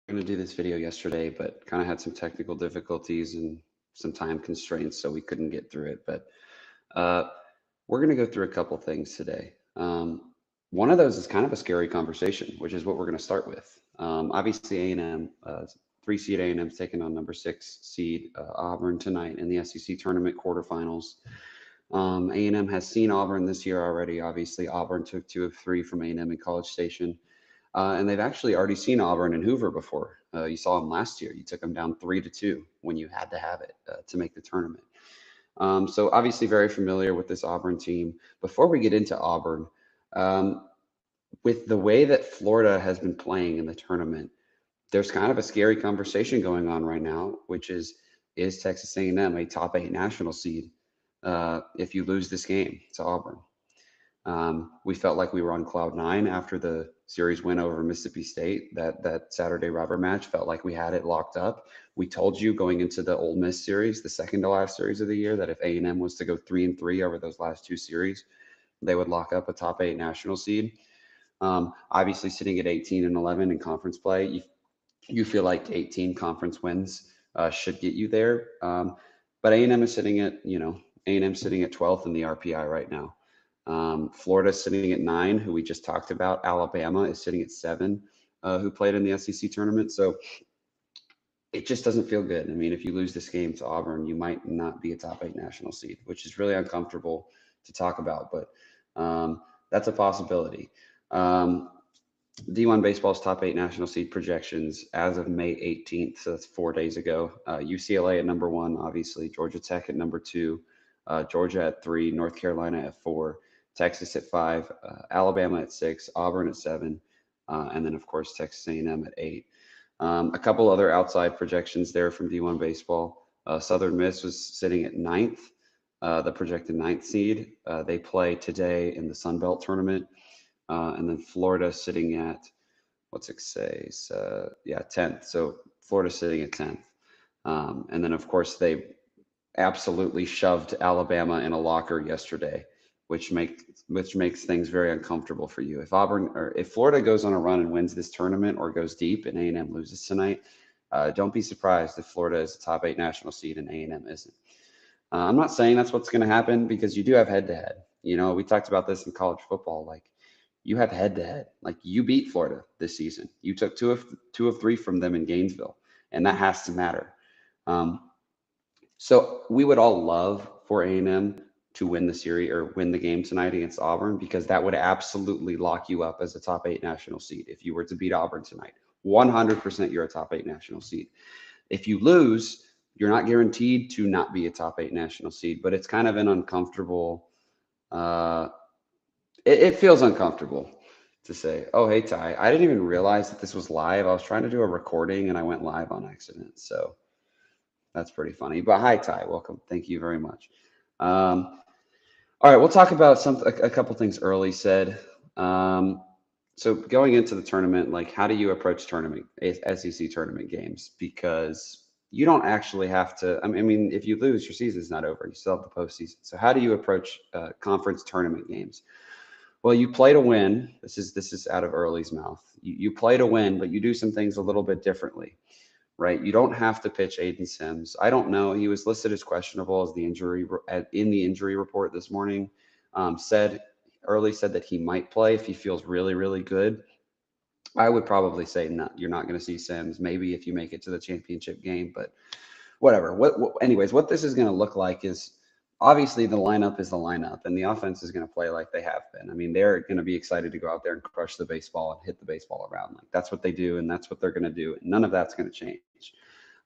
Going to do this video yesterday, but kind of had some technical difficulties and some time constraints, so we couldn't get through it. But uh, we're going to go through a couple things today. One of those is kind of a scary conversation, which is what we're going to start with. Obviously, A&M, three seed A&M is taking on number six seed Auburn tonight in the SEC tournament quarterfinals. A&M has seen Auburn this year already. Obviously, Auburn took two of three from A&M in College Station. And they've actually already seen Auburn and Hoover before. You saw them last year. You took them down 3-2 when you had to have it to make the tournament. So obviously very familiar with this Auburn team. Before we get into Auburn, um, with the way that Florida has been playing in the tournament, there's kind of a scary conversation going on right now, which is Texas A&M a top eight national seed if you lose this game to Auburn? We felt like we were on cloud nine after the series win over Mississippi State. That Saturday rubber match felt like we had it locked up. We told you going into the Ole Miss series, the second to last series of the year, that if A&M was to go 3-3 over those last two series, they would lock up a top eight national seed. Obviously, sitting at 18-11 in conference play, you feel like 18 conference wins should get you there. But A&M is sitting at A&M sitting at 12th in the RPI right now. Florida is sitting at 9, who we just talked about. Alabama is sitting at 7, who played in the SEC tournament. So it just doesn't feel good. I mean, if you lose this game to Auburn, you might not be a top eight national seed, which is really uncomfortable to talk about, but that's a possibility. Um, D1 Baseball's top eight national seed projections as of May 18th, so that's 4 days ago. UCLA at number one, obviously. Georgia Tech at number two. Georgia at three. North Carolina at four. Texas at five. Alabama at six. Auburn at seven. And then, of course, Texas A&M at eight. A couple other outside projections there from D1 Baseball. Southern Miss was sitting at ninth, the projected ninth seed. They play today in the Sun Belt tournament. And then Florida sitting at, what's it say? So, yeah, 10th. So Florida sitting at 10th. And then, of course, they absolutely shoved Alabama in a locker yesterday, which makes things very uncomfortable for you. If Auburn or if Florida goes on a run and wins this tournament or goes deep and A&M loses tonight, don't be surprised if Florida is a top eight national seed and A&M isn't. I'm not saying that's what's going to happen because you do have head to head. We talked about this in college football. Like you have head to head. Like you beat Florida this season. You took two of three from them in Gainesville, and that has to matter. Um, so we would all love for A&M to win the series or win the game tonight against Auburn because that would absolutely lock you up as a top eight national seed. If you were to beat Auburn tonight, 100% you're a top eight national seed. If you lose, you're not guaranteed to not be a top eight national seed, but it's kind of an uncomfortable. Uh, it feels uncomfortable to say, "Oh, hey Ty, I didn't even realize that this was live. I was trying to do a recording and I went live on accident." So that's pretty funny. But hi Ty, welcome. Thank you very much. Um, all right, we'll talk about a couple things early said. So going into the tournament, like how do you approach SEC tournament games? Because you don't actually have to. I mean, if you lose, your season's not over. You still have the postseason. So how do you approach conference tournament games? Well, you play to win. This is out of Early's mouth. You play to win, but you do some things a little bit differently, right? You don't have to pitch Aiden Sims. I don't know. He was listed as questionable as the injury in the injury report this morning. Said Early said that he might play if he feels really, really good. I would probably say no, you're not going to see Sims. Maybe if you make it to the championship game, but whatever. Anyways, what this is going to look like is obviously the lineup is the lineup, and the offense is going to play like they have been. I mean, they're going to be excited to go out there and crush the baseball and hit the baseball around. Like that's what they do, and that's what they're going to do. And none of that's going to change.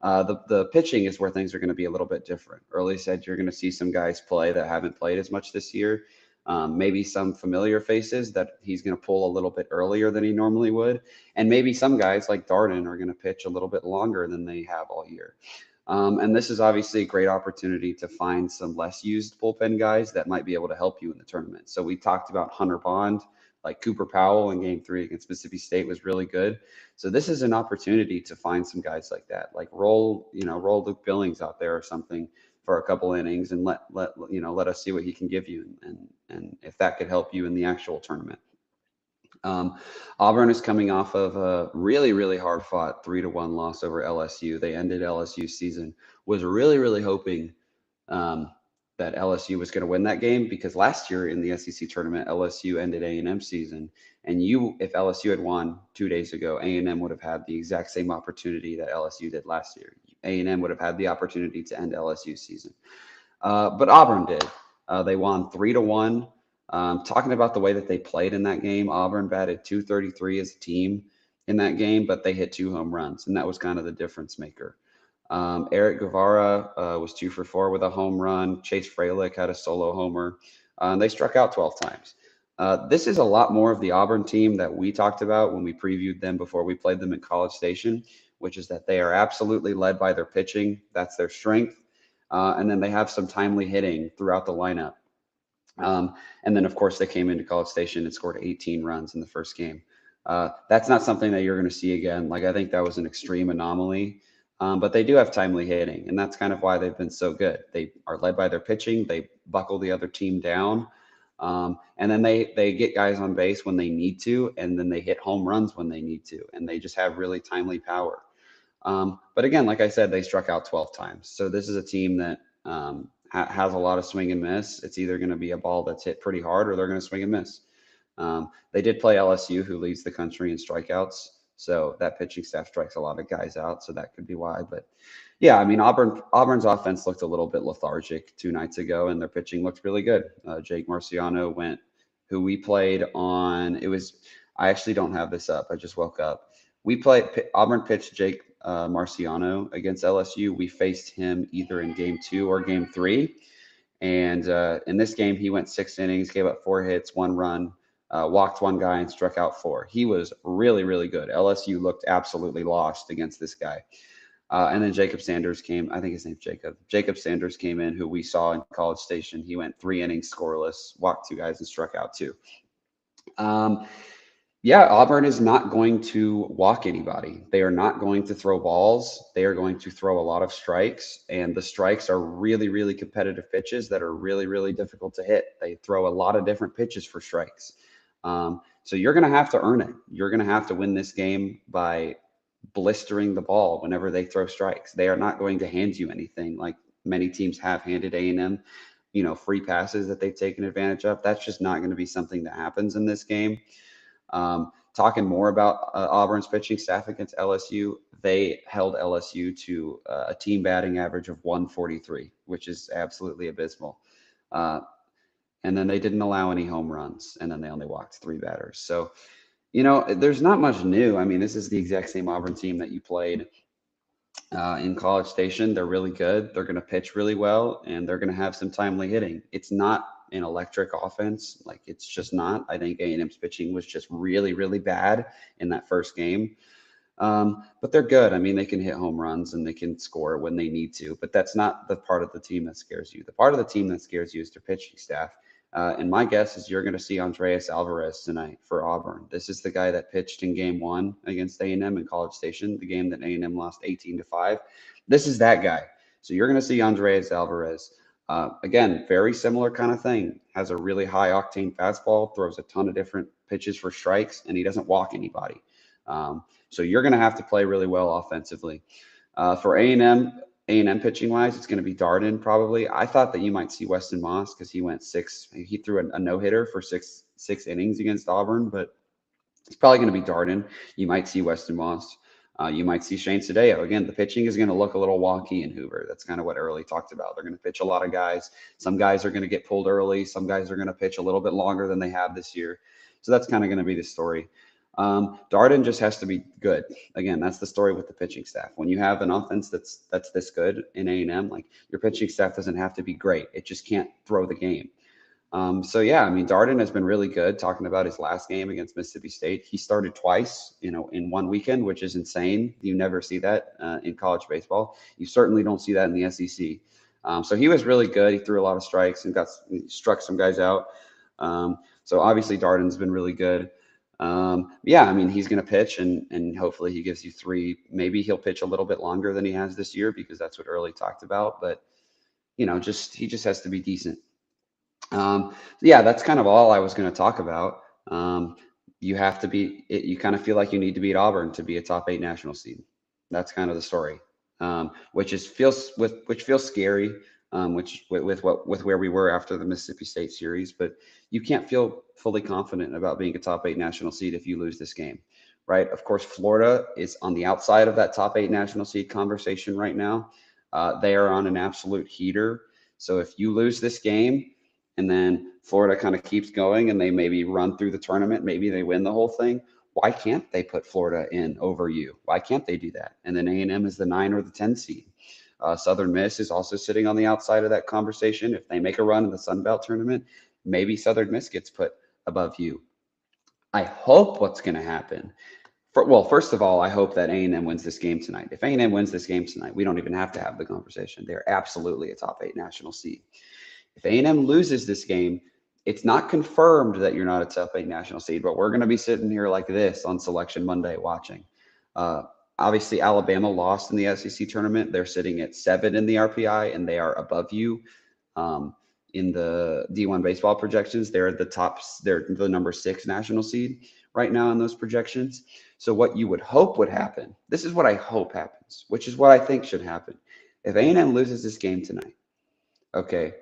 The pitching is where things are going to be a little bit different. Early said you're going to see some guys play that haven't played as much this year. Maybe some familiar faces that he's going to pull a little bit earlier than he normally would. And maybe some guys like Darden are going to pitch a little bit longer than they have all year. And this is obviously a great opportunity to find some less used bullpen guys that might be able to help you in the tournament. So we talked about Hunter Bond, like Cooper Powell in game 3 against Mississippi State was really good. So this is an opportunity to find some guys like that, like roll Luke Billings out there or something for a couple innings and let us see what he can give you and if that could help you in the actual tournament. Um, Auburn is coming off of a really, really hard fought 3-1 loss over LSU. They ended LSU's season. Was really, really hoping um, that LSU was going to win that game because last year in the SEC tournament, LSU ended A&M season, and if LSU had won 2 days ago, A&M would have had the exact same opportunity that LSU did last year. A&M would have had the opportunity to end LSU's season, but Auburn did. They won 3-1. Talking about the way that they played in that game, Auburn batted 233 as a team in that game, but they hit 2 home runs, and that was kind of the difference maker. Eric Guevara was 2 for 4 with a home run. Chase Fralick had a solo homer. And they struck out 12 times. This is a lot more of the Auburn team that we talked about when we previewed them before we played them in College Station, which is that they are absolutely led by their pitching. That's their strength. And then they have some timely hitting throughout the lineup. And then, of course, they came into College Station and scored 18 runs in the first game. That's not something that you're going to see again. Like, I think that was an extreme anomaly. But they do have timely hitting, and that's kind of why they've been so good. They are led by their pitching. They buckle the other team down. And then they get guys on base when they need to, and then they hit home runs when they need to, and they just have really timely power. But again, like I said, they struck out 12 times. So this is a team that has a lot of swing and miss. It's either going to be a ball that's hit pretty hard or they're going to swing and miss. They did play LSU, who leads the country in strikeouts. So that pitching staff strikes a lot of guys out. So that could be why. But yeah, I mean, Auburn's offense looked a little bit lethargic 2 nights ago, and their pitching looked really good. Jake Marciano who we played on. I actually don't have this up. I just woke up. Auburn pitched Jake Marciano against LSU. We faced him either in game 2 or game 3. And in this game, he went 6 innings, gave up 4 hits, 1 run, walked 1 guy, and struck out 4. He was really, really good. LSU looked absolutely lost against this guy. And then Jacob Sanders came. I think his name's Jacob. Jacob Sanders came in, who we saw in College Station. He went 3 innings scoreless, walked 2 guys, and struck out 2. Um, yeah, Auburn is not going to walk anybody. They are not going to throw balls. They are going to throw a lot of strikes, and the strikes are really, really competitive pitches that are really, really difficult to hit. They throw a lot of different pitches for strikes. So you're going to have to earn it. You're going to have to win this game by blistering the ball whenever they throw strikes. They are not going to hand you anything like many teams have handed A&M, free passes that they've taken advantage of. That's just not going to be something that happens in this game. Talking more about Auburn's pitching staff against LSU, they held LSU to a team batting average of 143, which is absolutely abysmal. And then they didn't allow any home runs, and then they only walked 3 batters. So, there's not much new. I mean, this is the exact same Auburn team that you played in College Station. They're really good. They're going to pitch really well, and they're going to have some timely hitting. It's not an electric offense. Like, it's just not. I think A&M's pitching was just really, really bad in that first game. But they're good. I mean, they can hit home runs and they can score when they need to, but that's not the part of the team that scares you. The part of the team that scares you is their pitching staff. And my guess is you're going to see Andreas Alvarez tonight for Auburn. This is the guy that pitched in game 1 against A&M in College Station, the game that A&M lost 18-5. This is that guy. So you're going to see Andreas Alvarez. Again, very similar kind of thing. Has a really high octane fastball, throws a ton of different pitches for strikes, and he doesn't walk anybody. So you're going to have to play really well offensively. For A&M pitching wise, it's going to be Darden probably. I thought that you might see Weston Moss because he threw a no-hitter for six innings against Auburn, but it's probably going to be Darden. You might see Weston Moss. You might see Shane Sadeo. Again, the pitching is going to look a little wonky in Hoover. That's kind of what Early talked about. They're going to pitch a lot of guys. Some guys are going to get pulled early. Some guys are going to pitch a little bit longer than they have this year. So that's kind of going to be the story. Darden just has to be good. Again, that's the story with the pitching staff. When you have an offense that's this good in A&M, like, your pitching staff doesn't have to be great. It just can't throw the game. So yeah, I mean, Darden has been really good. Talking about his last game against Mississippi State, he started twice, in one weekend, which is insane. You never see that in college baseball. You certainly don't see that in the SEC. So he was really good. He threw a lot of strikes and struck some guys out. So obviously Darden's been really good. Yeah, I mean, he's going to pitch and hopefully he gives you 3. Maybe he'll pitch a little bit longer than he has this year because that's what Early talked about. But, he just has to be decent. Yeah, that's kind of all I was going to talk about. you have to be, you kind of feel like you need to beat Auburn to be a top 8 national seed. That's kind of the story, which feels scary, with where we were after the Mississippi State series. But you can't feel fully confident about being a top 8 national seed if you lose this game, right? Of course, Florida is on the outside of that top 8 national seed conversation right now. They are on an absolute heater. So if you lose this game, and then Florida kind of keeps going and they maybe run through the tournament, maybe they win the whole thing, why can't they put Florida in over you? Why can't they do that? And then A&M is the 9 or the 10 seed. Southern Miss is also sitting on the outside of that conversation. If they make a run in the Sun Belt tournament, maybe Southern Miss gets put above you. I hope what's going to happen. Well, first of all, I hope that A&M wins this game tonight. If A&M wins this game tonight, we don't even have to have the conversation. They're absolutely a top 8 national seed. If A&M loses this game, it's not confirmed that you're not a top 8 national seed, but we're going to be sitting here like this on Selection Monday watching. Obviously, Alabama lost in the SEC tournament. They're sitting at 7 in the RPI, and they are above you. In the D1 baseball projections, they're the they're the number 6 national seed right now in those projections. So what you would hope would happen, this is what I hope happens, which is what I think should happen. If A&M loses this game tonight, okay,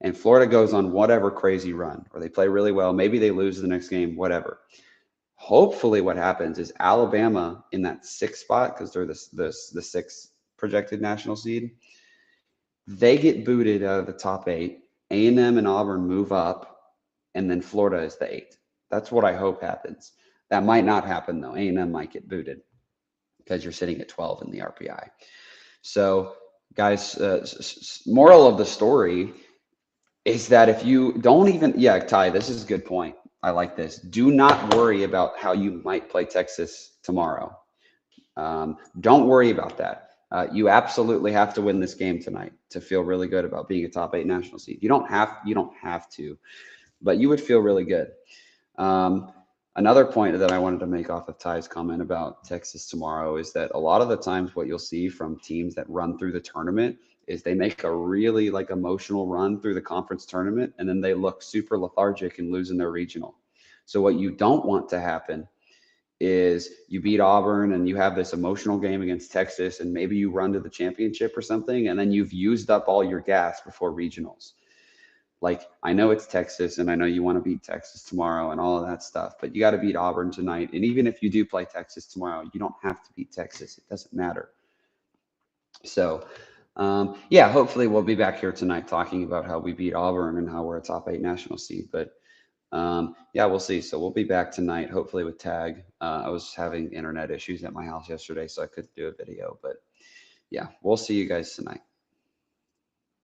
and Florida goes on whatever crazy run, or they play really well, maybe they lose the next game, whatever. Hopefully what happens is Alabama in that 6th spot, because they're the 6th projected national seed, they get booted out of the top 8. A&M and Auburn move up, and then Florida is the 8th. That's what I hope happens. That might not happen, though. A&M might get booted because you're sitting at 12 in the RPI. So, guys, moral of the story is that if you don't even, yeah, Ty, this is a good point. I like this. Do not worry about how you might play Texas tomorrow. Don't worry about that. You absolutely have to win this game tonight to feel really good about being a top 8 national seed. You don't have to, but you would feel really good. Another point that I wanted to make off of Ty's comment about Texas tomorrow is that a lot of the times what you'll see from teams that run through the tournament is they make a really like emotional run through the conference tournament, and then they look super lethargic and lose in their regional. So what you don't want to happen is you beat Auburn and you have this emotional game against Texas, and maybe you run to the championship or something, and then you've used up all your gas before regionals. Like, I know it's Texas and I know you want to beat Texas tomorrow and all of that stuff, but you got to beat Auburn tonight. And even if you do play Texas tomorrow, you don't have to beat Texas. It doesn't matter. So, yeah, hopefully we'll be back here tonight talking about how we beat Auburn and how we're a top 8 national seed. But yeah, we'll see. So we'll be back tonight, hopefully with Tag. I was having internet issues at my house yesterday, so I couldn't do a video. But yeah, we'll see you guys tonight.